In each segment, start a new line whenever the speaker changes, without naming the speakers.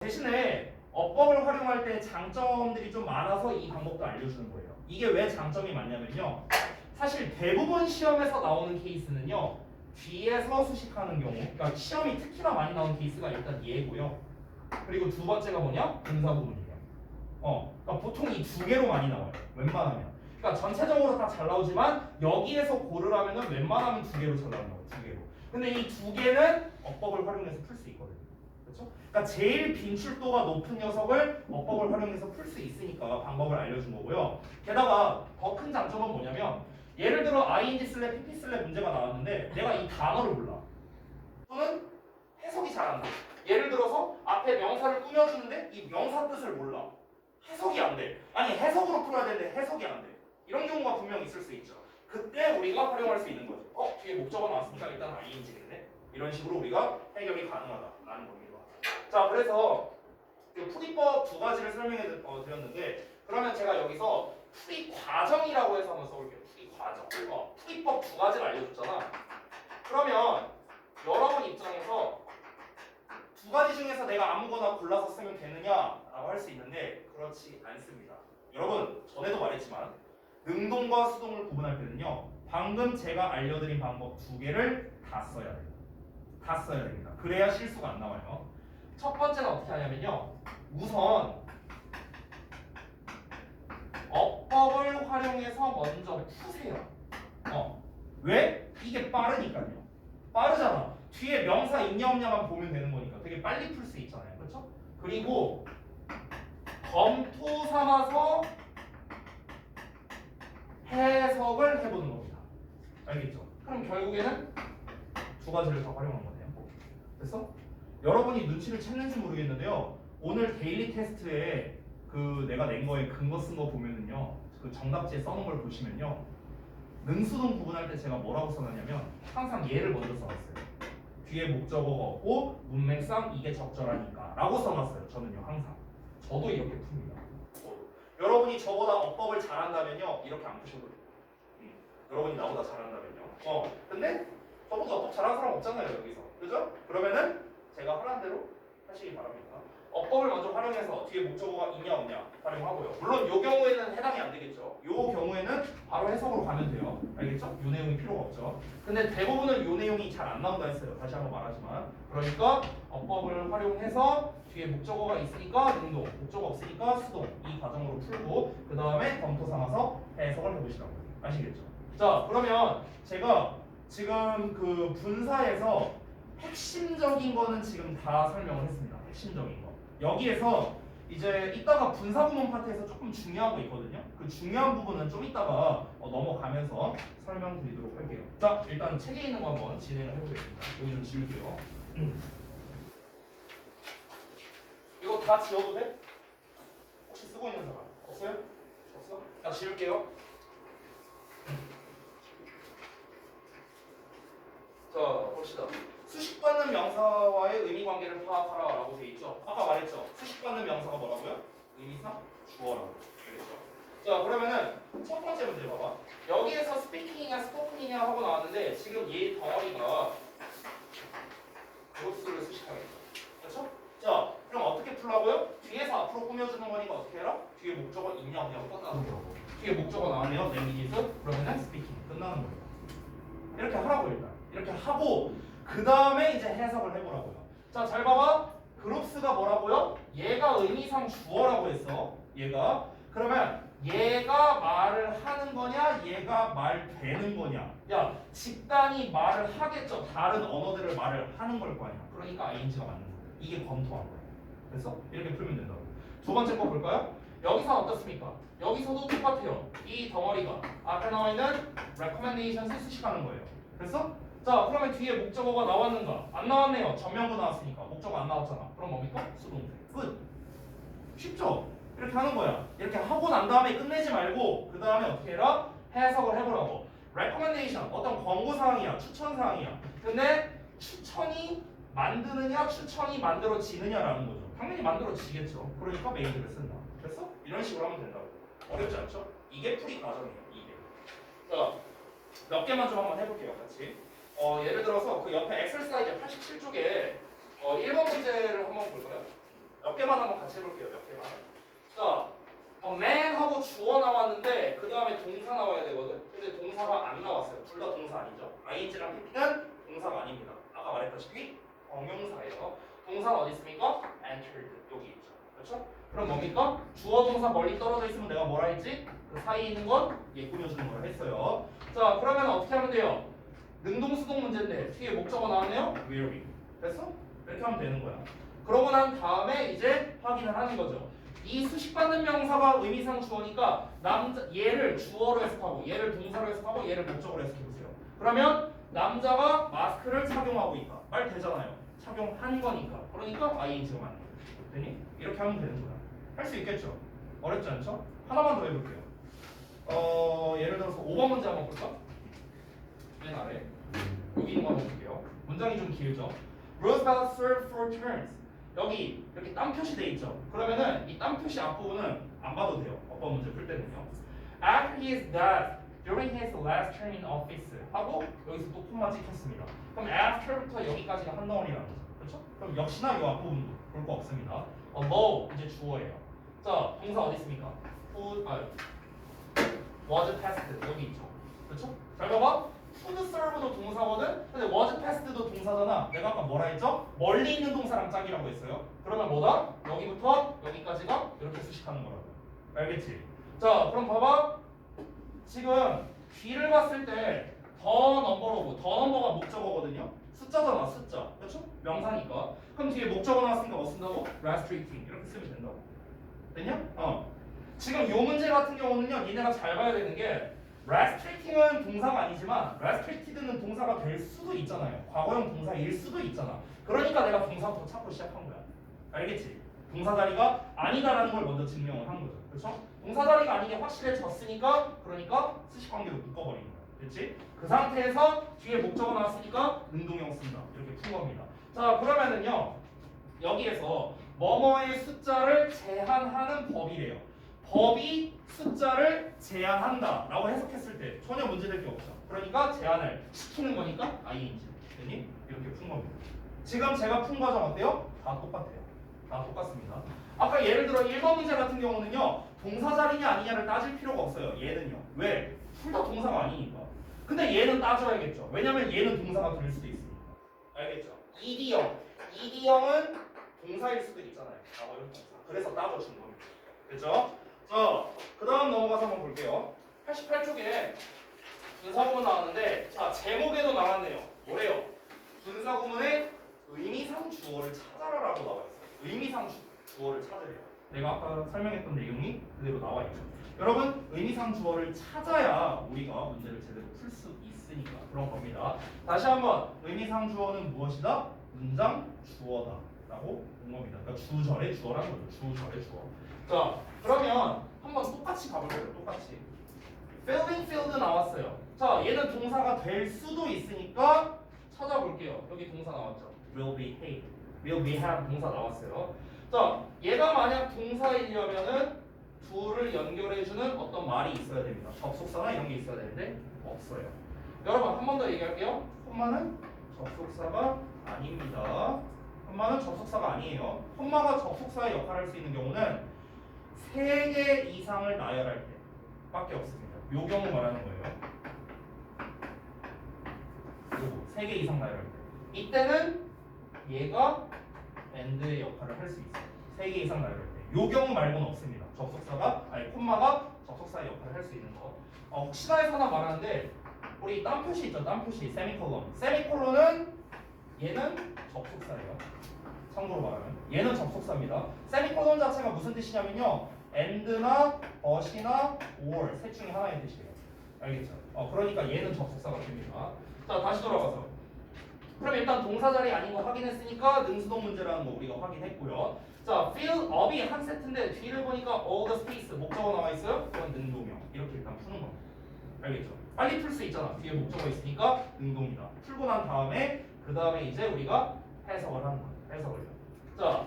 대신에 어법을 활용할 때 장점들이 좀 많아서 이 방법도 알려주는 거예요. 이게 왜 장점이 많냐면요. 사실 대부분 시험에서 나오는 케이스는요. 뒤에서 수식하는 경우, 그러니까 시험이 특히나 많이 나오는 케이스가 일단 얘고요. 그리고 두 번째가 뭐냐? 분사 부분이에요. 그러니까 보통 이 두 개로 많이 나와요. 웬만하면. 그러니까 전체적으로 다 잘 나오지만 여기에서 고르라면은 웬만하면 두 개로 잘 나오는 거예요. 두 개로. 근데 이 두 개는 어법을 활용해서 풀 수 있거든요. 그렇죠? 그러니까 제일 빈출도가 높은 녀석을 어법을 활용해서 풀 수 있으니까 방법을 알려준 거고요. 게다가 더 큰 장점은 뭐냐면 예를 들어 ing 슬랩 pp 슬랩 문제가 나왔는데 내가 이 단어를 몰라. 또는 해석이 잘 안 돼. 예를 들어서 앞에 명사를 꾸며주는데 이 명사 뜻을 몰라. 해석이 안 돼. 아니 해석으로 풀어야 되는데 해석이 안 돼. 이런 경우가 분명 있을 수 있죠. 그때 우리가 활용할 수 있는 거죠. 뒤에 목적어 나왔으니까 일단 ing겠네. 이런 식으로 우리가 해결이 가능하다라는 겁니다. 자, 그래서 풀이법 두 가지를 설명해 드렸는데 그러면 제가 여기서 풀이 과정이라고 해서 한번 써볼게요. 풀이 과정. 풀이법 두 가지를 알려줬잖아. 그러면 여러분 입장에서 두 가지 중에서 내가 아무거나 골라서 쓰면 되느냐라고 할 수 있는데 그렇지 않습니다. 여러분 전에도 말했지만 능동과 수동을 구분할 때는요. 방금 제가 알려드린 방법 두 개를 다 써야 돼요. 다 써야 됩니다. 그래야 실수가 안 나와요. 첫 번째는 어떻게 하냐면요. 우선 어법을 활용해서 먼저 푸세요. 왜? 이게 빠르니까요. 빠르잖아. 뒤에 명사 있냐 없냐만 보면 되는 거니까 되게 빨리 풀 수 있잖아요. 그렇죠? 그리고 검토 삼아서 해석을 해보는 겁니다. 알겠죠? 그럼 결국에는 두 가지를 다 활용한 거네요. 됐어? 여러분이 눈치를 챘는지 모르겠는데요. 오늘 데일리 테스트에 그 내가 낸 거에 근거 쓴 거 보면은요. 그 정답지에 써놓은 걸 보시면요. 능수동 구분할 때 제가 뭐라고 써놨냐면 항상 얘를 먼저 써놨어요. 뒤에 목적어가 없고 문맥상 이게 적절하니까 라고 써놨어요. 저는요 항상. 저도 이렇게 풉니다. 여러분이 저보다 어법을 잘한다면요 이렇게 안 푸셔도 돼요. 여러분이 나보다 잘한다면요. 근데 저보다 어법 잘하는 사람 없잖아요 여기서. 그죠? 그러면은 제가 하라는 대로 하시기 바랍니다. 어법을 먼저 활용해서 뒤에 목적어가 있냐 없냐 활용하고요. 물론 이 경우에는 해당이 안 되겠죠. 이 경우에는 바로 해석으로 가면 돼요. 알겠죠? 이 내용이 필요가 없죠. 근데 대부분은 이 내용이 잘 안 나온다 했어요. 다시 한번 말하지만. 그러니까 어법을 활용해서 뒤에 목적어가 있으니까 능동, 목적어 없으니까 수동 이 과정으로 풀고 그 다음에 검토 삼아서 해석을 해보시라고요. 아시겠죠? 자, 그러면 제가 지금 그 분사에서 핵심적인 거는 지금 다 설명을 했습니다. 핵심적인 거. 여기에서 이제 이따가 분사 부분 파트에서 조금 중요한 거 있거든요. 그 중요한 부분은 좀 이따가 넘어가면서 설명드리도록 할게요. 자, 일단 책에 있는 거 한번 진행을 해보겠습니다. 여기 좀 지울게요. 이거 다 지워도 돼? 혹시 쓰고 있는 사람 없어요? 없어? 다 지울게요. 자, 봅시다. 수식받는 명사와의 의미 관계를 파악하라라고 돼 있죠. 아까 말했죠. 수식받는 명사가 뭐라고요? 의미상 주어라고. 알겠죠? 자, 그러면은 첫 번째 문제 봐봐. 여기에서 스피킹이냐 스포킹이냐 하고 나왔는데 지금 얘 덩어리가 그로스를 수식하겠죠. 그렇죠? 자, 그럼 어떻게 풀라고요? 뒤에서 앞으로 꾸며주는 거니까 어떻게 해라? 뒤에 목적어 있냐 없냐고 끝나는 거라고. 뒤에 목적어 나왔네요. 네미니스 그러면은 스피킹 끝나는 거예요. 이렇게 하라고 일단. 이렇게 하고 그 다음에 이제 해석을 해보라고요. 자, 잘 봐봐. 그룹스가 뭐라고요? 얘가 의미상 주어라고 했어. 얘가. 그러면 얘가 말을 하는 거냐? 얘가 말 되는 거냐? 야, 집단이 말을 하겠죠. 다른 언어들을 말을 하는 걸 거 아니야. 그러니까 ing가 맞는 거예요. 이게 검토한 거예요. 그래서 이렇게 풀면 된다고. 두 번째 거 볼까요? 여기서 어떻습니까? 여기서도 똑같아요. 이 덩어리가 앞에 나와 있는 recommendations을 수식하는 거예요. 됐어? 자, 그러면 뒤에 목적어가 나왔는가? 안 나왔네요. 전면부 나왔으니까. 목적어 안 나왔잖아. 그럼 뭡니까? 수동태. 끝. 쉽죠? 이렇게 하는 거야. 이렇게 하고 난 다음에 끝내지 말고 그 다음에 어떻게 해라? 해석을 해보라고. recommendation 어떤 권고사항이야. 추천사항이야. 근데 추천이 만드느냐 추천이 만들어지느냐라는 거죠. 당연히 만들어지겠죠. 그러니까 메이드를 쓴다. 됐어? 이런 식으로 하면 된다고. 어렵지 않죠? 이게 풀이 과정이에요. 이게. 자, 몇 개만 좀 한번 해볼게요. 같이. 예를 들어서 그 옆에 엑셀사이즈 87쪽에 1번 문제를 한번 볼까요? 몇 개만 한번 같이 해볼게요. 몇 개만. 자, man 하고 주어 나왔는데 그 다음에 동사 나와야 되거든. 근데 동사가 안 나왔어요. 둘 다 동사 아니죠. ing랑 happy는 동사가 아닙니다. 아까 말했다시피 형용사예요. 동사는 어디 있습니까? entered 여기 있죠. 그렇죠? 그럼 뭡니까? 주어 동사 멀리 떨어져 있으면 내가 뭐라 했지? 그 사이에 있는 건 꾸며주는 걸 했어요. 자, 그러면 어떻게 하면 돼요? 능동수동 문제인데 뒤에 목적어 나왔네요? will be. 됐어? 이렇게 하면 되는 거야. 그러고 난 다음에 이제 확인을 하는 거죠. 이 수식받는 명사가 의미상 주어니까 얘를 주어로 해석하고 얘를 동사로 해석하고 얘를 목적으로 해석해보세요. 그러면 남자가 마스크를 착용하고 있다. 말 되잖아요. 착용한 거니까. 그러니까 ing가 맞는 거예요. 되니? 이렇게 하면 되는 거야. 할 수 있겠죠? 어렵지 않죠? 하나만 더 해볼게요. 예를 들어서 5번 문제 한번 볼까? 맨 아래 여기 있는 거 한번 볼게요. 문장이 좀 길죠? Roosevelt served four terms. 여기 이렇게 땀 표시돼 있죠? 그러면은 이 땀 표시 앞부분은 안 봐도 돼요. 어떤 문제 풀 때는요. After his death, during his last term in office 하고 여기서 또 콤마 찍혔습니다. 그럼 after부터 여기까지가 한 덩어리라는 거죠. 그렇죠? 그럼 역시나 이 앞부분도 볼 거 없습니다. Although 이제 주어예요. 자, 동사 어디 있습니까? was past 여기 있죠. 그렇죠? 잘 봐봐. would serve도 동사거든. 근데 was past도 동사잖아. 내가 아까 뭐라 했죠? 멀리 있는 동사랑 짝이라고 했어요. 그러면 뭐다? 여기부터 여기까지가 이렇게 수식하는 거라고. 알겠지? 자, 그럼 봐봐. 지금 뒤를 봤을 때 더 넘버로고 더 넘버가 목적어거든요. 숫자잖아, 숫자. 그렇죠? 명사니까. 그럼 뒤에 목적어 나왔으니까 뭐 쓴다고? restricting 이렇게 쓰면 된다고. 됐냐? 지금 요 문제 같은 경우는요, 니네가 잘 봐야 되는 게 restricting은 동사가 아니지만 restricted는 동사가 될 수도 있잖아요. 과거형 동사일 수도 있잖아. 그러니까 내가 동사부터 찾고 시작한 거야. 알겠지? 동사 자리가 아니다라는 걸 먼저 증명을 한 거죠. 그렇죠? 동사 자리가 아닌 게 확실해졌으니까 그러니까 수식 관계로 묶어버린 거야. 됐지? 그 상태에서 뒤에 목적어 나왔으니까 능동형 쓴다. 이렇게 푼 겁니다. 자, 그러면은요, 여기에서 뭐뭐의 숫자를 제한하는 법이래요. 법이 숫자를 제한한다 라고 해석했을 때 전혀 문제될 게 없죠. 그러니까 제한을 시키는 거니까 ing. 됐니? 이렇게 푼 겁니다. 지금 제가 푼 과정 어때요? 다 똑같아요. 다 똑같습니다. 아까 예를 들어 1번 문제 같은 경우는요, 동사 자리냐 아니냐를 따질 필요가 없어요. 얘는요. 왜? 둘 다 동사가 아니니까. 근데 얘는 따져야겠죠. 왜냐면 얘는 동사가 될 수도 있으니까. 알겠죠? ED형은 동사일 수도 있잖아요. 과거형 동사. 그래서 따져준 겁니다. 됐죠? 자, 그 다음 넘어가서 한번 볼게요. 88쪽에 분사구문 나왔는데, 자, 제목에도 나왔네요. 뭐래요? 분사구문의 의미상 주어를 찾아라라고 나와 있어요. 의미상 주어를 찾으래요. 내가 아까 설명했던 내용이 그대로 나와 있죠. 여러분, 의미상 주어를 찾아야 우리가 문제를 제대로 풀 수 있으니까 그런 겁니다. 다시 한번, 의미상 주어는 무엇이다? 문장 주어다 라고 본 겁니다. 그러니까 주절의 주어라는 거죠. 주절의 주어. 자, 그러면 한번 똑같이 가볼게요. 똑같이. filling field 나왔어요. 자, 얘는 동사가 될 수도 있으니까 찾아볼게요. 여기 동사 나왔죠. will be have. will be have 동사 나왔어요. 자, 얘가 만약 동사이려면은 둘을 연결해주는 어떤 말이 있어야 됩니다. 접속사나 이런 게 있어야 되는데 없어요. 여러분, 한 번 더 얘기할게요. 콤마는 접속사가 아닙니다. 콤마는 접속사가 아니에요. 콤마가 접속사의 역할을 할 수 있는 경우는 3개 이상을 나열할 때밖에 없습니다. 요 경우 말하는 거예요. 요거 3개 이상 나열할 때. 이때는 얘가 and의 역할을 할 수 있어요. 3개 이상 나열할 때. 요 경우 말고는 없습니다. 콤마가 접속사의 역할을 할 수 있는 거. 혹시나 해서 하나 말하는데 우리 땀 표시 있죠? 땀 표시 세미콜론. 세미콜론은 얘는 접속사예요. 참고로 말하면 얘는 접속사입니다. 세미콜론 자체가 무슨 뜻이냐면요, and나 but이나 or 셋 중에 하나의 뜻이에요. 알겠죠? 그러니까 얘는 접속사가 됩니다. 자, 다시 돌아가서 그럼 일단 동사 자리 아닌 거 확인했으니까 능수동 문제라는 거 우리가 확인했고요. 자, fill up이 한 세트인데 뒤를 보니까 all the space 목적어 나와 있어요. 그건 능동형. 이렇게 일단 푸는 겁니다. 알겠죠? 빨리 풀 수 있잖아. 뒤에 목적어 있으니까 능동이다. 풀고 난 다음에 그 다음에 이제 우리가 해석을 한다. 해석을요. 자,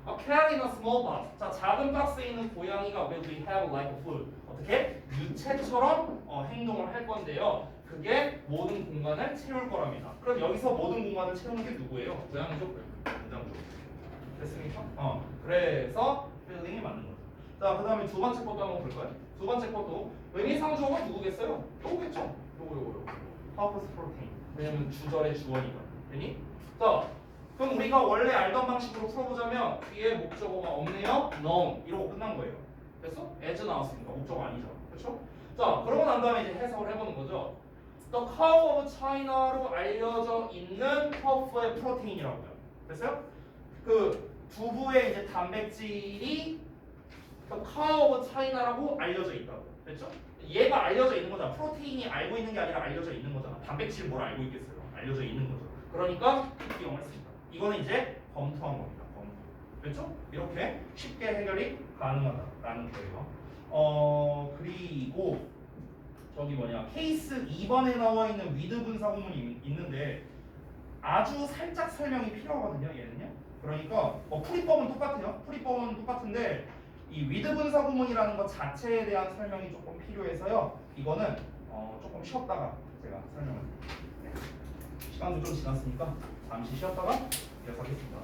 a cat in a small box. 자, 작은 박스에 있는 고양이가 will behave like a food. 어떻게? 유체처럼 행동을 할 건데요. 그게 모든 공간을 채울 거랍니다. 그럼 여기서 모든 공간을 채우는 게 누구예요? 고양이죠? 문장조. 됐습니까? 그래서 필링이 맞는 거죠. 자, 그 다음에 두 번째 것도 한번 볼까요? 두 번째 것도 의미상주어가 누구겠어요? 요거겠죠? 요거. purpose protein. 왜냐면 주절의 주어니까. 되니? 자, 그럼 우리가 원래 알던 방식으로 풀어보자면 뒤에 목적어가 없네요. none. 이러고 끝난 거예요. 됐어? as 나왔으니까 목적어 아니죠. 그렇죠? 자, 그러고 난 다음에 이제 해석을 해보는 거죠. The cow of China로 알려져 있는 터프의 프로테인이라고요. 됐어요? 그 두부의 이제 단백질이 The cow of China라고 알려져 있다고. 됐죠? 얘가 알려져 있는 거잖아. 프로테인이 알고 있는 게 아니라 알려져 있는 거잖아. 단백질 뭘 알고 있겠어요? 알려져 있는 거죠. 그러니까 기용을 씁니다. 이거는 이제 검토한 겁니다. 검토. 됐죠? 이렇게 쉽게 해결이 가능하다라는 거예요. 그리고 저기 뭐냐 케이스 2번에 나와 있는 위드 분사구문이 있는데 아주 살짝 설명이 필요하거든요. 얘는요. 그러니까 풀이법은 똑같아요. 풀이법은 똑같은데 이 위드 분사구문이라는 것 자체에 대한 설명이 조금 필요해서요. 이거는 조금 쉬었다가 제가 설명을 드릴게요. 네. 시간도 좀 지났으니까 잠시 쉬었다가 이어서하겠습니다.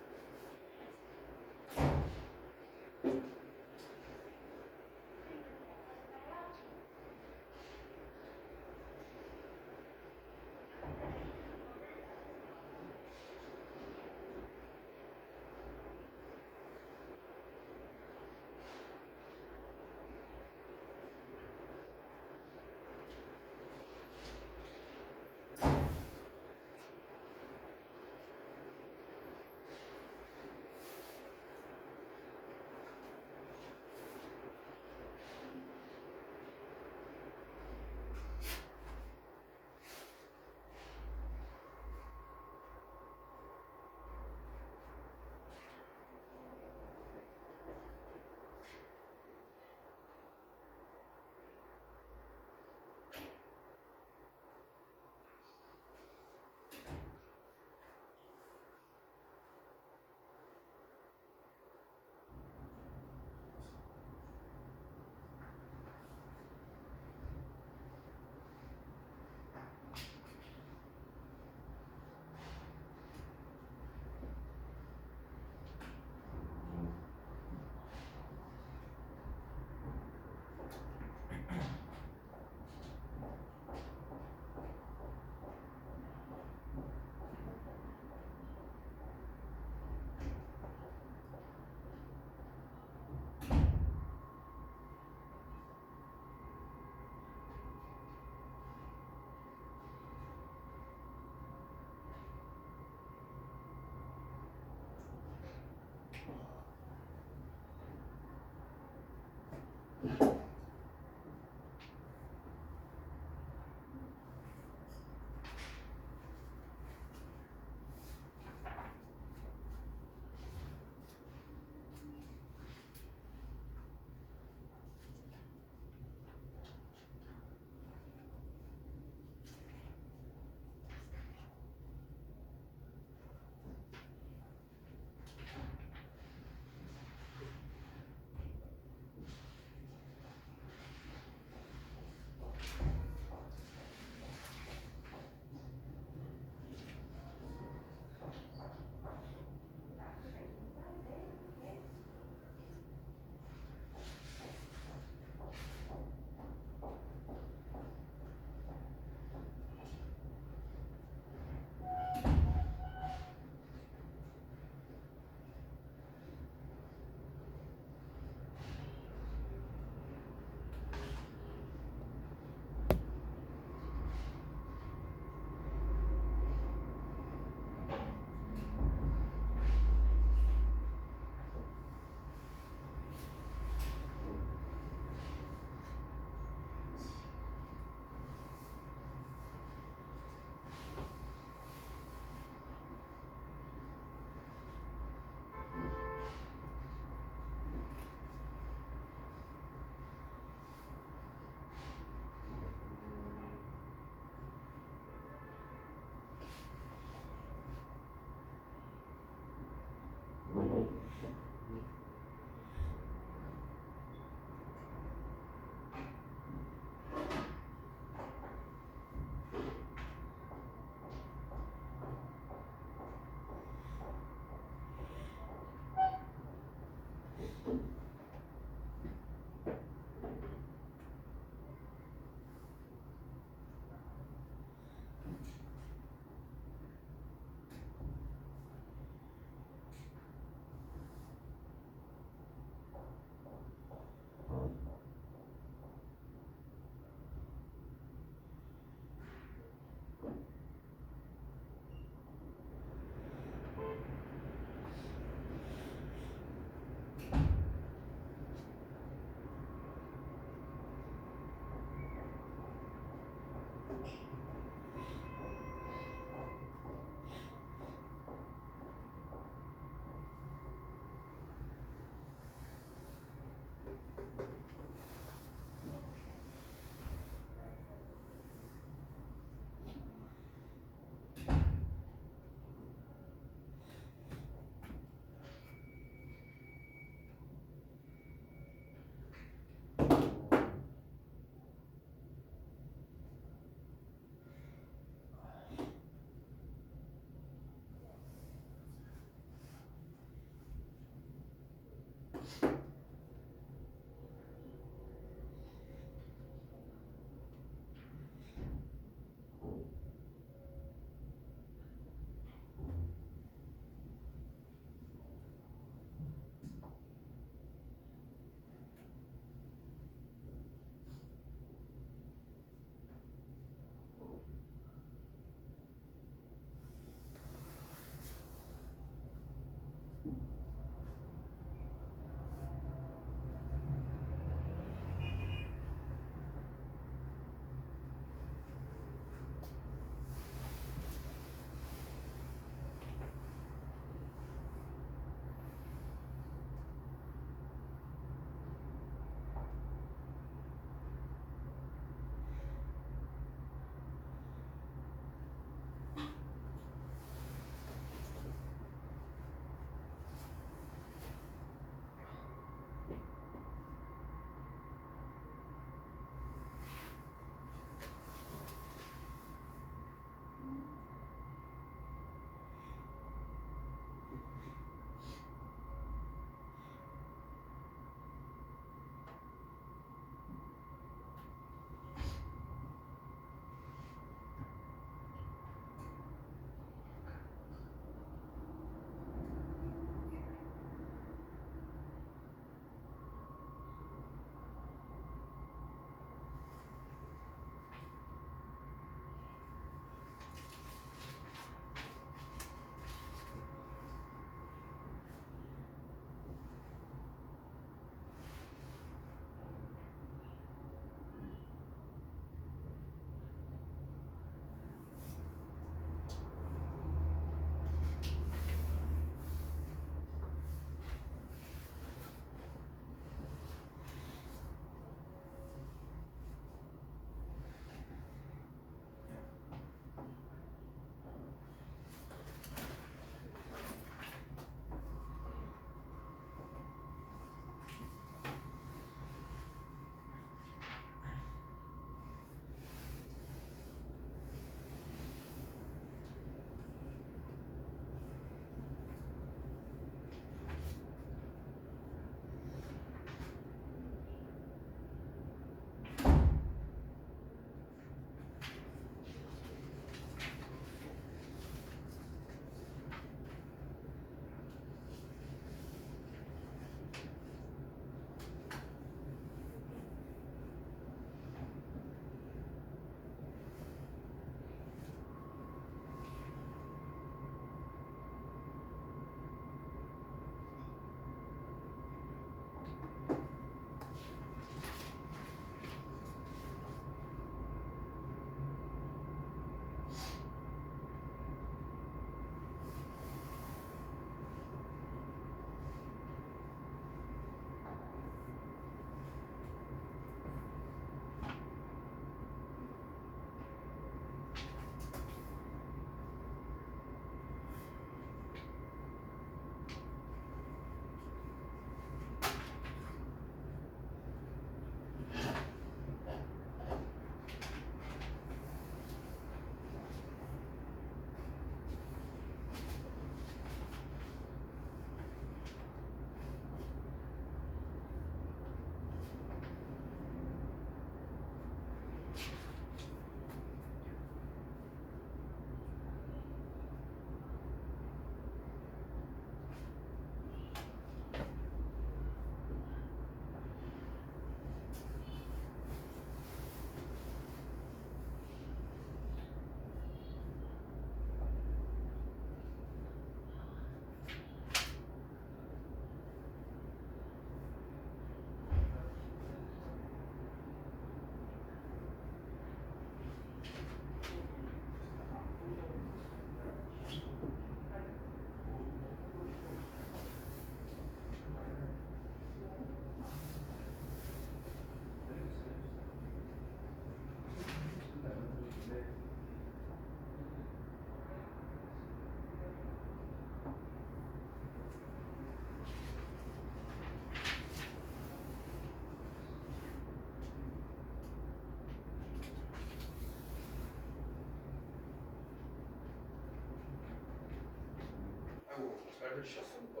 잘들 쉬었습니다.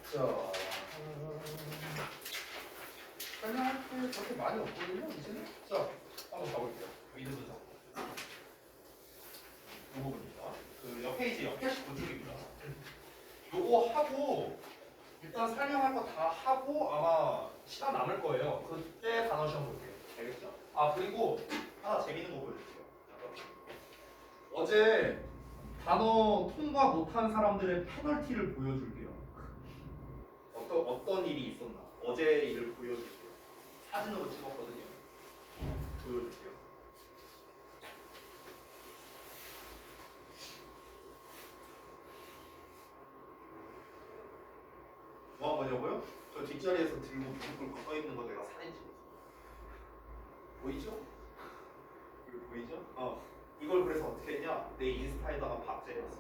자, 설명할 게 그렇게 많이 없거든요, 이제는. 자, 한번 가볼게요. 위드 분석. 이 부분입니다. 그 옆 페이지 옆 89쪽입니다. 요거 하고 일단 설명할 거 다 하고 아마 시간 남을 거예요. 그때 단어 시험 볼게요. 알겠죠? 아 그리고 하나 재밌는 거 보여줄게요. 어제 단어 통과 못한 사람들의 페널티를 보여줄게요. 어떤 일이 있었나? 어제 일을 보여줄게요. 사진으로 찍었거든요. 보여줄게요. 뭐 한 거냐고요? 저 뒷자리에서 들고 무릎을 꺾어 있는 거 내가 사진 찍었어. 보이죠? 이거 보이죠? 이걸 그래서 어떻게 했냐? 내 인스타에다가 박제했어.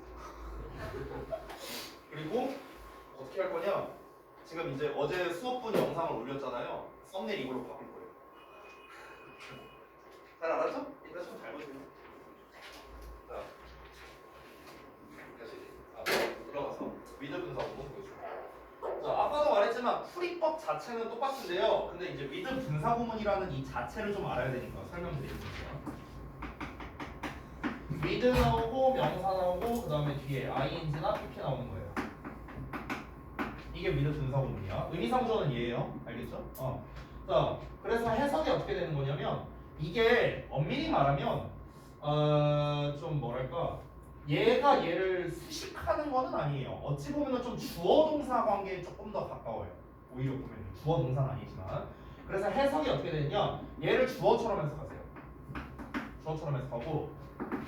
그리고 어떻게 할 거냐? 지금 이제 어제 수업분 영상을 올렸잖아요. 썸네일 이걸로 바꿀 거예요. 잘 알았죠? 이따 좀 잘 보세요. 자, 다시 들어가서 위드 분석 한번 보여줄게요. 자, 아까도 말했지만 풀이법 자체는 똑같은데요. 근데 이제 위드 분사 구문이라는 이 자체를 좀 알아야 되니까 설명드리겠습니다. 위드 나오고 명사 나오고 그 다음에 뒤에 ing나 pp 나오는 거예요. 이게 위드 분사 구문이야. 의미상조는 얘예요. 알겠죠? 자, 그래서 해석이 어떻게 되는 거냐면 이게 엄밀히 말하면 좀 뭐랄까 얘가 얘를 수식하는 거는 아니에요. 어찌 보면 좀 주어 동사 관계에 조금 더 가까워요. 오히려 보면 주어 동사는 아니지만. 그래서 해석이 어떻게 되냐? 얘를 주어처럼 해석하세요. 주어처럼 해석하고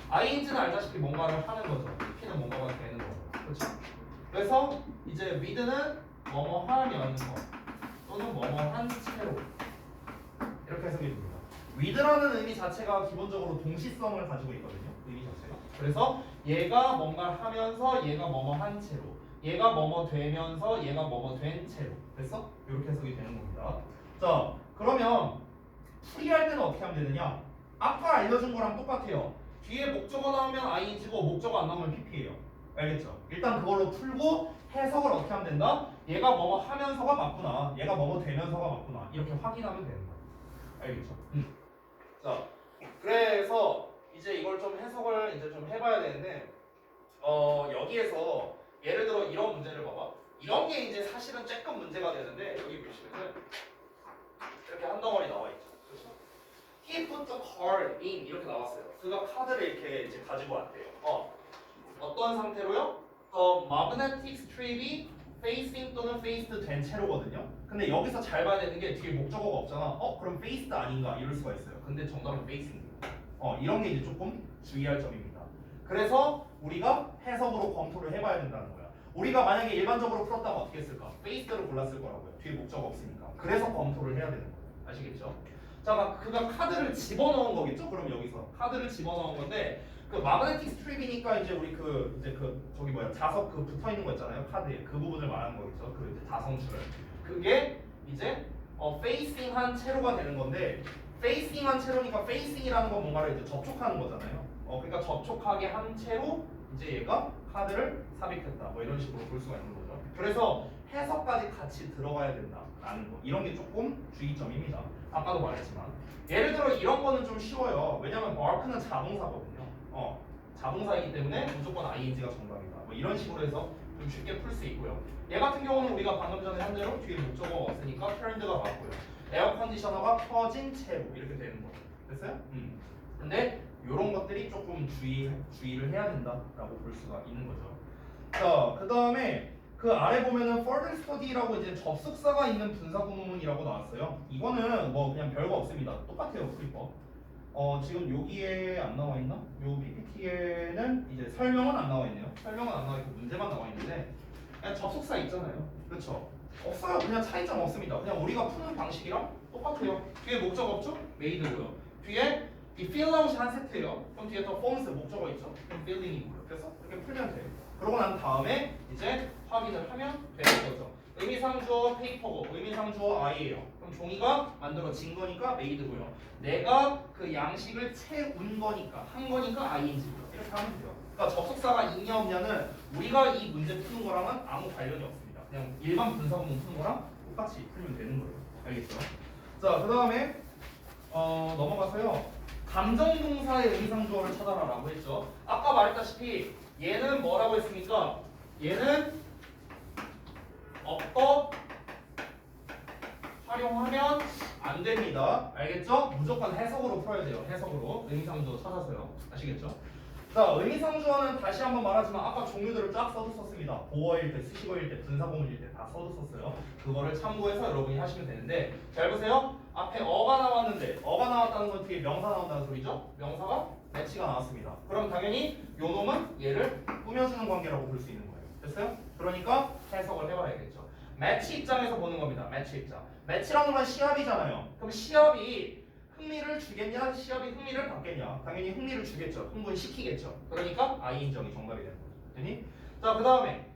ing는 알다시피 뭔가를 하는 거죠. p는 뭔가가 되는 거고. 그렇죠? 그래서 이제 with는 뭐뭐 하면서 또는 뭐뭐 한 채로 이렇게 해석이 됩니다. with라는 의미 자체가 기본적으로 동시성을 가지고 있거든요. 의미 자체가. 그래서 얘가 뭔가 하면서 얘가 뭐뭐 한 채로, 얘가 뭐뭐 되면서 얘가 뭐뭐 된 채로. 됐어? 이렇게 해석이 되는 겁니다. 자, 그러면 풀이할 때는 어떻게 하면 되느냐? 아까 알려준 거랑 똑같아요. 뒤에 목적어 나오면 ing고 목적어 안 나오면 pp예요. 알겠죠? 일단 그걸로 풀고 해석을 어떻게 하면 된다? 얘가 뭐뭐 하면서가 맞구나, 얘가 뭐뭐 되면서가 맞구나, 이렇게 확인하면 되는 거예요. 알겠죠? 자, 그래서 이제 이걸 좀 해석을 이제 좀 해봐야 되는데, 여기에서 예를 들어 이런 문제를 봐봐. 이런 게 이제 사실은 조금 문제가 되는데 여기 보시면은 이렇게 한 덩어리 나와 있죠. 그렇죠? He put the card in 이렇게 나왔어요. 그가 카드를 이렇게 이제 가지고 왔대요. 어떤 상태로요? magnetic strip이 facing 또는 faced 된 채로거든요. 근데 여기서 잘 봐야 되는 게 뒤에 목적어가 없잖아. 그럼 faced 아닌가 이럴 수가 있어요. 근데 정답은 facing입니다. 이런 게 이제 조금 주의할 점입니다. 그래서 우리가 해석으로 검토를 해봐야 된다는 거야. 우리가 만약에 일반적으로 풀었다면 어떻게 했을까? faced를 골랐을 거라고요. 뒤에 목적어 없으니까. 그래서 검토를 해야 되는 거예요. 아시겠죠? 자, 그가 카드를 집어넣은 거겠죠? 그럼 여기서 카드를 집어넣은 건데 그 마그네틱 스트립이니까 이제 우리 저기 자석 그 붙어 있는 거 있잖아요. 카드에 그 부분을 말하는 거겠죠. 그 이제 다성줄을. 그게 이제 페이싱한 채로가 되는 건데 페이싱한 채로니까 페이싱이라는 건 뭔가를 이제 접촉하는 거잖아요. 그러니까 접촉하게 한 채로 이제 얘가 카드를 삽입했다. 뭐 이런 식으로 볼 수가 있는 거죠. 그래서 해석까지 같이 들어가야 된다라는 거. 이런 게 조금 주의점입니다. 아까도 말했지만 예를 들어 이런 거는 좀 쉬워요. 왜냐면 mark는 자동사거든요. 자동사이기 때문에 무조건 ing가 정답이다. 뭐 이런 식으로 해서 좀 쉽게 풀 수 있고요. 얘 같은 경우는 우리가 방금 전에 한 대로 뒤에 목적어가 없으니까 turned가 맞고요. 에어 컨디셔너가 켜진 채로 이렇게 되는 거죠. 됐어요? 근데 이런 것들이 조금 주의를 해야 된다라고 볼 수가 있는 거죠. 자, 그 다음에 그 아래 보면은 further study라고 이제 접속사가 있는 분사 구문이라고 나왔어요. 이거는 뭐 그냥 별거 없습니다. 똑같아요, 풀이법. 지금 여기에 안 나와 있나? 요 PPT에는 이제 설명은 안 나와 있네요. 설명은 안 나와 있고 문제만 나와 있는데 그냥 접속사 있잖아요. 그렇죠? 없어요. 그냥 차이점 없습니다. 그냥 우리가 푸는 방식이랑 똑같아요. 뒤에 목적 없죠? 메이드고요. 뒤에 이 fill out이 한 세트예요. 그럼 뒤에 또 forms 목적어 있죠? 그럼 filling이고요. 그래서 이렇게 풀면 돼요. 그러고 난 다음에 이제 확인을 하면 되는 거죠. 의미상주어 페이퍼고 의미상주어 I예요. 그럼 종이가 만들어진 거니까 made고요. 내가 그 양식을 채운 거니까 한 거니까 Ing고요. 이렇게 하면 돼요. 그러니까 접속사가 있냐 없냐는 우리가 이 문제 푸는 거랑은 아무 관련이 없습니다. 그냥 일반 분사구문 푸는 거랑 똑같이 풀면 되는 거예요. 알겠죠? 자, 그 다음에 넘어가서요. 감정동사의 의미상주어를 찾아라라고 했죠. 아까 말했다시피 얘는 뭐라고 했습니까? 얘는 어떠 활용하면 안 됩니다. 알겠죠? 무조건 해석으로 풀어야 돼요. 해석으로 의미상주어 찾아서요. 아시겠죠? 자, 의미상주어는 다시 한번 말하지만 아까 종류들을 쫙 써뒀었습니다. 보어일 때, 수식어일 때, 분사구문일 때 다 써뒀었어요. 그거를 참고해서 여러분이 하시면 되는데 잘 보세요. 앞에 어가 나왔는데 어가 나왔다는 건 뒤에 명사 나온다는 소리죠? 명사가 매치가 나왔습니다. 그럼 당연히 요 놈은 얘를 꾸며주는 관계라고 볼 수 있는 거예요. 됐어요? 그러니까 해석을 해봐야겠죠. 매치 입장에서 보는 겁니다. 매치 입장. 매치라는 건 시합이잖아요. 그럼 시합이 흥미를 주겠냐? 시합이 흥미를 받겠냐? 당연히 흥미를 주겠죠. 흥분시키겠죠. 그러니까 I 인정이 정답이 되는 거죠. 됐니? 자, 그 다음에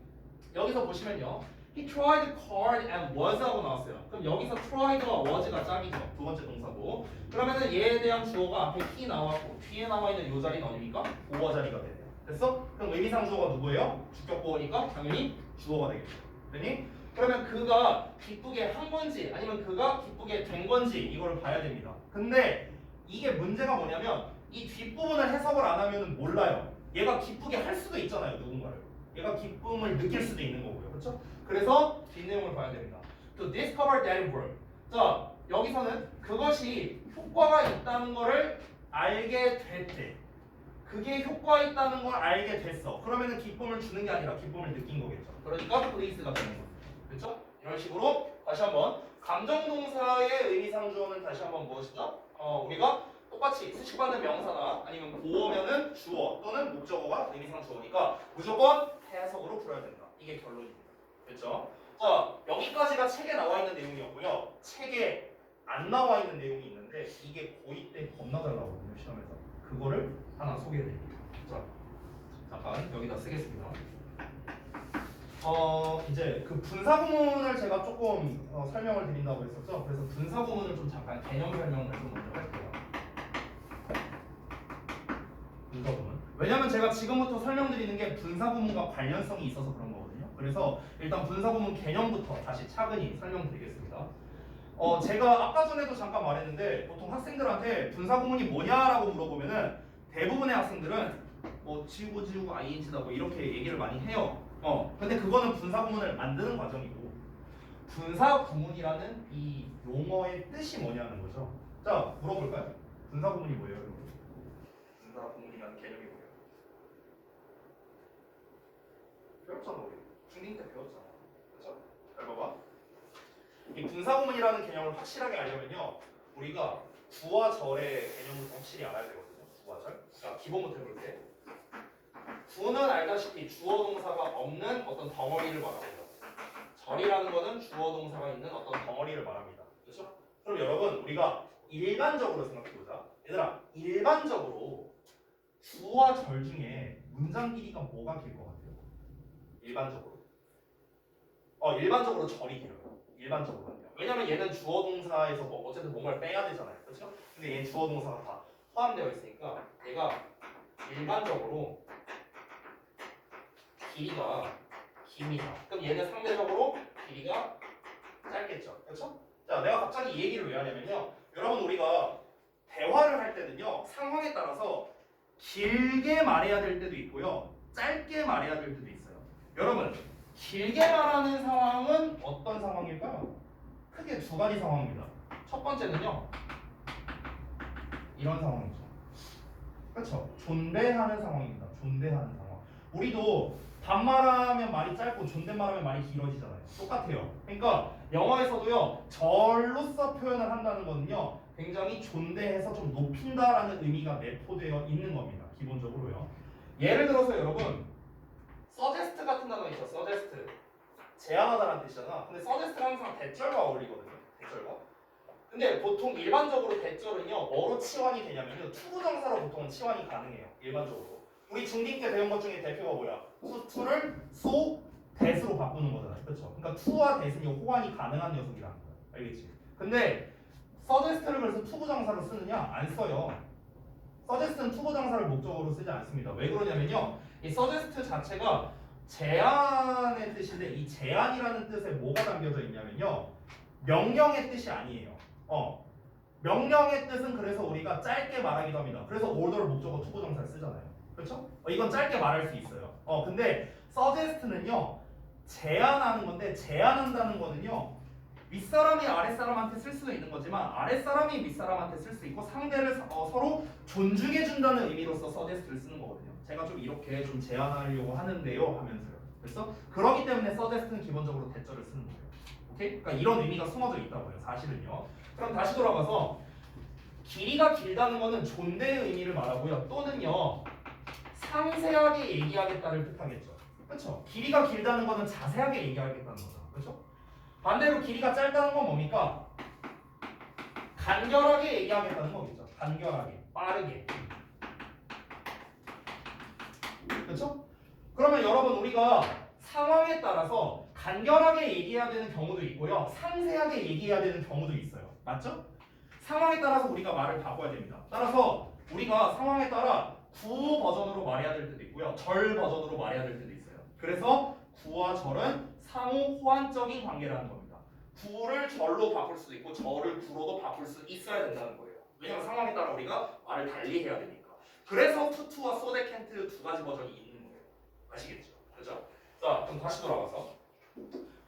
여기서 보시면요. He tried hard and was 하고 나왔어요. 그럼 여기서 tried와 was가 짝이죠. 두 번째 동사고. 그러면은 얘에 대한 주어가 앞에 he 나왔고 뒤에 나와 있는 요 자리는 어딥니까? 보어 자리가 되네요. 됐어? 그럼 의미상 주어가 누구예요? 주격 보어니까 당연히 주어가 되겠죠. 됐니? 그러면 그가 기쁘게 한 건지 아니면 그가 기쁘게 된 건지 이거를 봐야 됩니다. 근데 이게 문제가 뭐냐면 이 뒷부분을 해석을 안 하면 몰라요. 얘가 기쁘게 할 수도 있잖아요. 누군가를. 얘가 기쁨을 느낄 수도 있는 거고요. 그렇죠? 그래서 뒷내용을 봐야 됩니다. To discover that it worked. 자, 여기서는 그것이 효과가 있다는 거를 알게 됐대. 그게 효과 있다는 걸 알게 됐어. 그러면은 기쁨을 주는 게 아니라 기쁨을 느낀 거겠죠. 그러니까 please가 되는 거죠. 그렇죠? 이런 식으로 다시 한번 감정동사의 의미상주어는 다시 한번 무엇이죠? 우리가 똑같이 수식받는 명사나 아니면 보어면은 주어 또는 목적어가 의미상주어니까 무조건 해석으로 풀어야 된다. 이게 결론입니다. 그렇죠? 자, 여기까지가 책에 나와 있는 내용이었고요. 책에 안 나와 있는 내용이 있는데 이게 고2 때 겁나 잘 나오거든요. 시험에서. 그거를 하나 소개해드립니다. 자, 잠깐 여기다 쓰겠습니다. 이제 그 분사구문을 제가 조금 설명을 드린다고 했었죠. 그래서 분사구문을 좀 잠깐 개념 설명을 좀 먼저 할게요. 분사구문. 왜냐면 제가 지금부터 설명드리는 게 분사구문과 관련성이 있어서 그런 거거든요. 그래서 일단 분사구문 개념부터 다시 차근히 설명드리겠습니다. 제가 아까 전에도 잠깐 말했는데 보통 학생들한테 분사구문이 뭐냐라고 물어보면은 대부분의 학생들은 뭐 지우고 ing다 뭐 이렇게 얘기를 많이 해요. 근데 그거는 분사구문을 만드는 과정이고 분사구문이라는 이 용어의 뜻이 뭐냐는 거죠. 자, 물어볼까요? 분사구문이 뭐예요, 여러분? 분사구문이라는 개념이 뭐예요? 배웠잖아, 우리. 중2 때 배웠잖아. 그렇죠? 잘 봐봐. 이 분사구문이라는 개념을 확실하게 알려면요, 우리가 구와 절의 개념을 확실히 알아야 되거든요. 구와 절. 자, 기본부터 해볼게. 구는 알다시피 주어 동사가 없는 어떤 덩어리를 말합니다. 절이라는 거는 주어 동사가 있는 어떤 덩어리를 말합니다. 그렇죠? 그럼 여러분 우리가 일반적으로 생각해보자. 얘들아, 일반적으로 주와 절 중에 문장 길이가 뭐가 길 것 같아요? 일반적으로. 일반적으로 절이 길어요. 일반적으로는요. 왜냐면 얘는 주어 동사에서 뭐 어쨌든 뭔가를 빼야 되잖아요. 그렇죠? 근데 얘는 주어 동사가 다 포함되어 있으니까 얘가 일반적으로 길이가 깁니다. 그럼 얘는 상대적으로 길이가 짧겠죠. 그렇죠? 자, 내가 갑자기 이 얘기를 왜 하냐면요. 여러분 우리가 대화를 할 때는요. 상황에 따라서 길게 말해야 될 때도 있고요. 짧게 말해야 될 때도 있어요. 여러분, 길게 말하는 상황은 어떤 상황일까요? 크게 두 가지 상황입니다. 첫 번째는요. 이런 상황이죠. 그렇죠? 존대하는 상황입니다. 존대하는 상황. 우리도 반말하면 말이 짧고 존댓말하면 말이 길어지잖아요. 똑같아요. 그러니까 영어에서도요. 절로서 표현을 한다는 거는요. 굉장히 존대해서 좀 높인다라는 의미가 내포되어 있는 겁니다. 기본적으로요. 예를 들어서 여러분 suggest 같은 단어 있죠. suggest. 제안하다라는 뜻이잖아. 근데 suggest는 항상 대절과 어울리거든요. 대절과. 근데 보통 일반적으로 대절은요. 뭐로 치환이 되냐면요. 투부정사로 보통 치환이 가능해요. 일반적으로. 우리 중딩 때 배운 것 중에 대표가 뭐야? 수투를 소 that으로 바꾸는 거잖아. 그렇죠? 그러니까 to와 that은 호환이 가능한 녀석이라는 거야. 알겠지? 근데 suggest를 그래서 투부정사로 쓰느냐? 안 써요. suggest는 투부정사를 목적으로 쓰지 않습니다. 왜 그러냐면요. 이 suggest 자체가 제안의 뜻인데 이 제안이라는 뜻에 뭐가 담겨져 있냐면요. 명령의 뜻이 아니에요. 명령의 뜻은 그래서 우리가 짧게 말하기도 합니다. 그래서 order 목적어 투부정사를 쓰잖아요. 그렇죠? 이건 짧게 말할 수 있어요. 근데 suggest는요. 제안하는 건데 제안한다는 거는요. 윗사람이 아랫사람한테 쓸 수도 있는 거지만 아랫사람이 윗사람한테 쓸 수 있고 상대를 서로 존중해 준다는 의미로서 suggest를 쓰는 거거든요. 제가 좀 이렇게 좀 제안하려고 하는데요 하면서요. 그래서 그렇기 때문에 suggest는 기본적으로 대절을 쓰는 거예요. 오케이? 그러니까 이런 의미가 숨어져 있다고요. 사실은요. 그럼 다시 돌아가서 길이가 길다는 거는 존대의 의미를 말하고요. 또는요. 상세하게 얘기하겠다를 뜻하겠죠. 그렇죠? 길이가 길다는 거는 자세하게 얘기하겠다는 거죠. 그렇죠? 반대로 길이가 짧다는 건 뭡니까? 간결하게 얘기하겠다는 거겠죠. 간결하게, 빠르게. 그렇죠? 그러면 여러분 우리가 상황에 따라서 간결하게 얘기해야 되는 경우도 있고요. 상세하게 얘기해야 되는 경우도 있어요. 맞죠? 상황에 따라서 우리가 말을 바꿔야 됩니다. 따라서 우리가 상황에 따라 구 버전으로 말해야 될 때도 있고요. 절 버전으로 말해야 될 때도 있어요. 그래서 구와 절은 상호 호환적인 관계라는 겁니다. 구를 절로 바꿀 수도 있고 절을 구로도 바꿀 수 있어야 된다는 거예요. 왜냐면 상황에 따라 우리가 말을 달리 해야 되니까. 그래서 투투와 소데켄트 두 가지 버전이 있는 거예요. 아시겠죠? 그죠? 자, 그럼 다시 돌아가서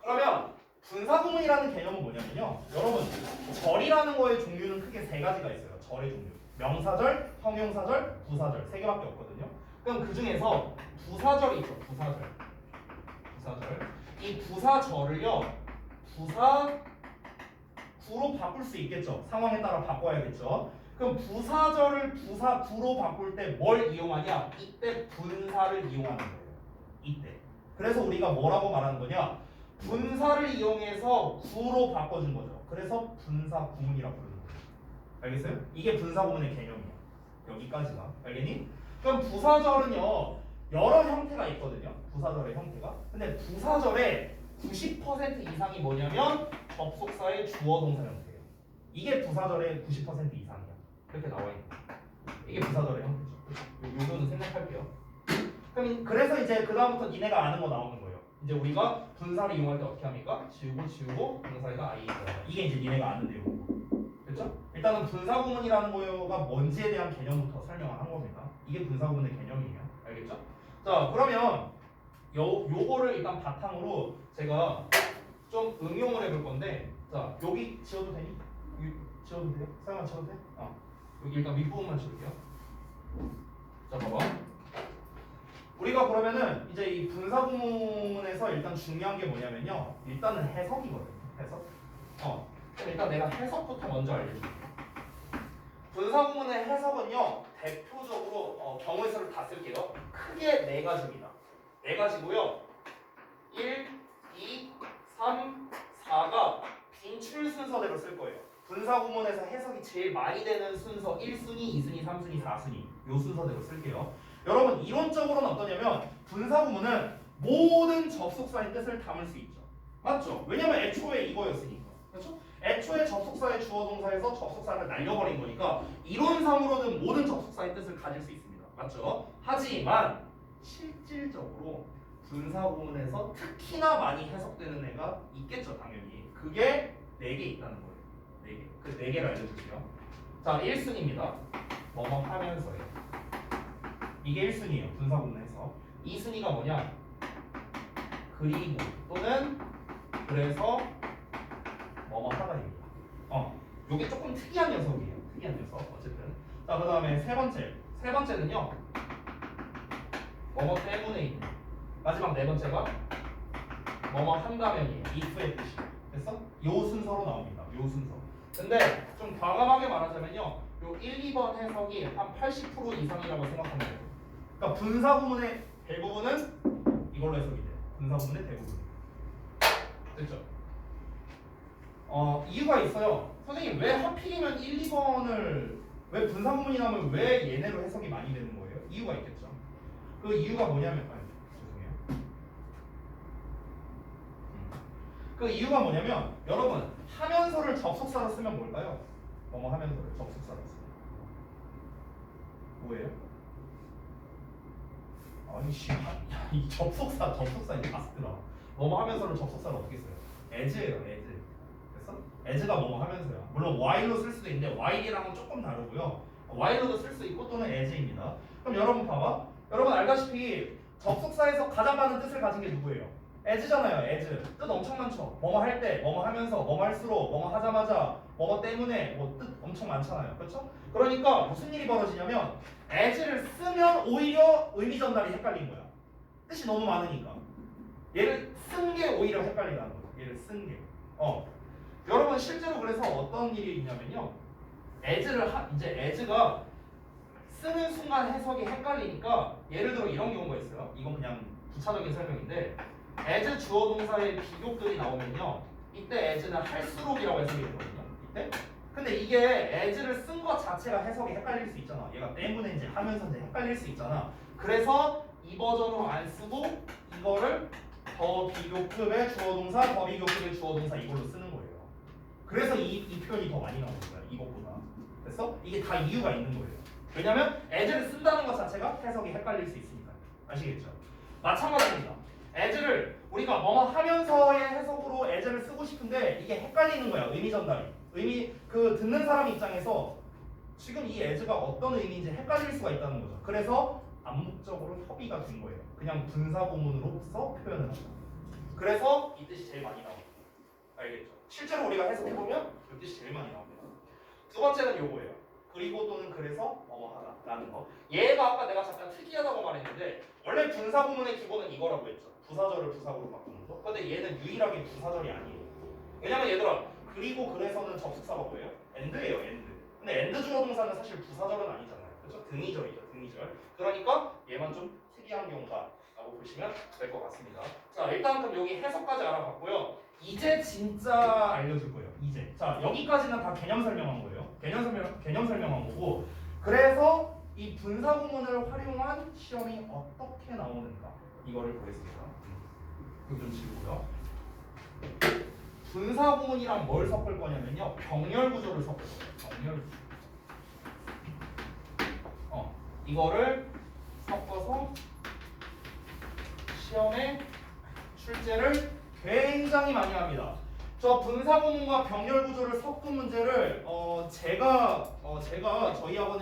그러면 분사구문이라는 개념은 뭐냐면요. 여러분 절이라는 거의 종류는 크게 세 가지가 있어요. 절의 종류. 명사절, 형용사절, 부사절 세 개밖에 없거든요. 그럼 그 중에서 부사절이 있죠. 부사절. 이 부사절을요. 부사구로 바꿀 수 있겠죠. 상황에 따라 바꿔야겠죠. 그럼 부사절을 부사구로 바꿀 때 뭘 이용하냐? 이때 분사를 이용하는 거예요. 이때. 그래서 우리가 뭐라고 말하는 거냐? 분사를 이용해서 구로 바꿔준 거죠. 그래서 분사구문이라고 부르는 거예요. 알겠어요? 이게 분사구문의 개념이에요. 여기까지가. 알겠니? 그럼 부사절은요. 여러 형태가 있거든요. 부사절의 형태가. 근데 부사절의 90% 이상이 뭐냐면 접속사의 주어 동사 형태예요. 이게 부사절의 90% 이상이야. 이렇게 나와 있는 거예요. 이게 부사절의 형태죠. 요거는 생각할게요. 그럼 그래서 이제 그 다음부터 니네가 아는 거 나오는 거예요. 이제 우리가 분사를 이용할 때 어떻게 합니까? 지우고 분사에다 i 있어요. 이게 이제 니네가 아는 내용이고. 그렇죠? 일단은 분사구문이라는 거가 뭔지에 대한 개념부터 설명을 한 겁니다. 이게 분사구문의 개념이에요. 알겠죠? 자, 그러면 요거를 일단 바탕으로 제가 좀 응용을 해볼 건데, 자, 여기 지워도 되니? 지워도 돼요? 사용만 지워도 돼? 여기 일단 윗부분만 지울게요. 자, 봐봐. 우리가 그러면은 이제 이 분사구문에서 일단 중요한 게 뭐냐면요. 일단은 해석이거든요. 해석. 그럼 일단 내가 해석부터 먼저 알려줄게. 분사구문의 해석은요. 대표적으로 경우의 수를 다 쓸게요. 크게 네 가지입니다. 네 가지고요. 1, 2, 3, 4가 빈출 순서대로 쓸 거예요. 분사구문에서 해석이 제일 많이 되는 순서 1순위, 2순위, 3순위, 4순위 요 순서대로 쓸게요. 여러분 이론적으로는 어떠냐면 분사구문은 모든 접속사의 뜻을 담을 수 있죠. 맞죠? 왜냐면 애초에 이거였으니까. 그렇죠? 애초에 접속사의 주어 동사에서 접속사를 날려버린 거니까 이론상으로는 모든 접속사의 뜻을 가질 수 있습니다. 맞죠? 하지만 실질적으로 분사구문에서 특히나 많이 해석되는 애가 있겠죠. 당연히. 그게 4개 있다는 거예요. 4개. 그 4개를 알려줄게요. 자, 1순위입니다. 뭐뭐 하면서요. 이게 1순위예요. 분사구문에서. 2순위가 뭐냐? 그리고 또는 그래서 뭐뭐 하다입니다. 요게 조금 특이한 녀석이에요. 특이한 녀석. 어쨌든. 자, 그 다음에 세 번째는요. 뭐뭐 때문에 있는. 마지막 네 번째가 뭐뭐 한다면이에요. if의 뜻이. 됐어? 요 순서로 나옵니다. 요 순서. 근데 좀 과감하게 말하자면요. 요 1, 2번 해석이 한 80% 이상이라고 생각하면 돼요. 그러니까 분사구문의 대부분은 이걸로 해석이 돼요. 분사구문의 대부분. 됐죠? 이유가 있어요. 선생님 왜 하필이면 1, 2번을 왜 분사구문이 나오면 왜 얘네로 해석이 많이 되는 거예요? 이유가 있겠죠. 그 이유가 뭐냐면 죄송해요. 그 이유가 뭐냐면 여러분 하면서를 접속사로 쓰면 뭘까요? 뭐뭐 하면서를 접속사로 쓰면 뭐예요? 아니 이 접속사 이제 가스더라. 뭐뭐 하면서를 접속사로 어떻게 써요? as예요, as. 됐어? as가 뭐뭐 하면서야. 물론 while로 쓸 수도 있는데 while이랑은 조금 다르고요. while로도 쓸 수 있고 또는 as입니다. 그럼 여러분 봐봐. 여러분 알다시피 접속사에서 가장 많은 뜻을 가진 게 누구예요? as잖아요. as. 뜻 엄청 많죠. 뭐뭐 할 때, 뭐뭐 하면서, 뭐뭐 할수록, 뭐뭐 하자마자, 뭐뭐 때문에 뭐 뜻 엄청 많잖아요. 그렇죠? 그러니까 무슨 일이 벌어지냐면 as를 쓰면 오히려 의미 전달이 헷갈린 거야. 뜻이 너무 많으니까. 얘를 쓴 게 오히려 헷갈리다는 거죠. 얘를 쓴 게. 여러분 실제로 그래서 어떤 일이 있냐면요. 이제 as가 쓰는 순간 해석이 헷갈리니까 예를 들어 이런 경우가 있어요. 이건 그냥 부차적인 설명인데 as 주어 동사의 비교급이 나오면요. 이때 as는 할수록이라고 해석이 되거든요. 이때. 근데 이게 as를 쓴 것 자체가 해석이 헷갈릴 수 있잖아. 얘가 때문에인지 하면서인지 헷갈릴 수 있잖아. 그래서 이 버전으로 안 쓰고 이거를 더 비교급의 주어 동사, 더 비교급의 주어 동사 이걸로 쓰는 거예요. 그래서 이 표현이 더 많이 나오는 거야. 이것보다. 됐어? 이게 다 이유가 있는 거예요. 왜냐면 as를 쓴다는 것 자체가 해석이 헷갈릴 수 있으니까. 아시겠죠? 마찬가지입니다. as를 우리가 뭐뭐 하면서의 해석으로 as를 쓰고 싶은데 이게 헷갈리는 거야. 의미 전달이. 그 듣는 사람 입장에서 지금 이 as가 어떤 의미인지 헷갈릴 수가 있다는 거죠. 그래서 암묵적으로 협의가 된 거예요. 그냥 분사구문으로서 표현을 한다. 그래서 이 뜻이 제일 많이 나옵니다. 알겠죠? 실제로 우리가 해석해보면 이 뜻이 제일 많이 나옵니다. 두 번째는 요거예요. 그리고 또는 그래서 뭐뭐하다 라는 거. 얘가 아까 내가 잠깐 특이하다고 말했는데 원래 분사구문의 기본은 이거라고 했죠. 부사절을 부사구로 바꾸는 거. 근데 얘는 유일하게 부사절이 아니에요. 왜냐면 얘들아 그리고 그래서는 접속사가 뭐예요? and예요. and. 근데 and 주어 동사는 사실 부사절은 아니잖아요. 그렇죠? 등위절이죠. 등위절. 그러니까 얘만 좀 특이한 경우다 라고 보시면 될 것 같습니다. 자 일단 그럼 여기 해석까지 알아봤고요. 이제 진짜 알려줄 거예요. 이제. 자 여기까지는 다 개념 설명한 거예요. 개념 설명한 거고. 그래서 이 분사구문을 활용한 시험이 어떻게 나오는가 이거를 보겠습니다. 이거 좀 지우고요. 분사구문이랑 뭘 섞을 거냐면요. 병렬 구조를 섞을 거예요. 병렬 구조. 이거를 섞어서 시험에 출제를 굉장히 많이 합니다. 저 분사구문과 병렬 구조를 섞은 문제를 제가 저희 학원에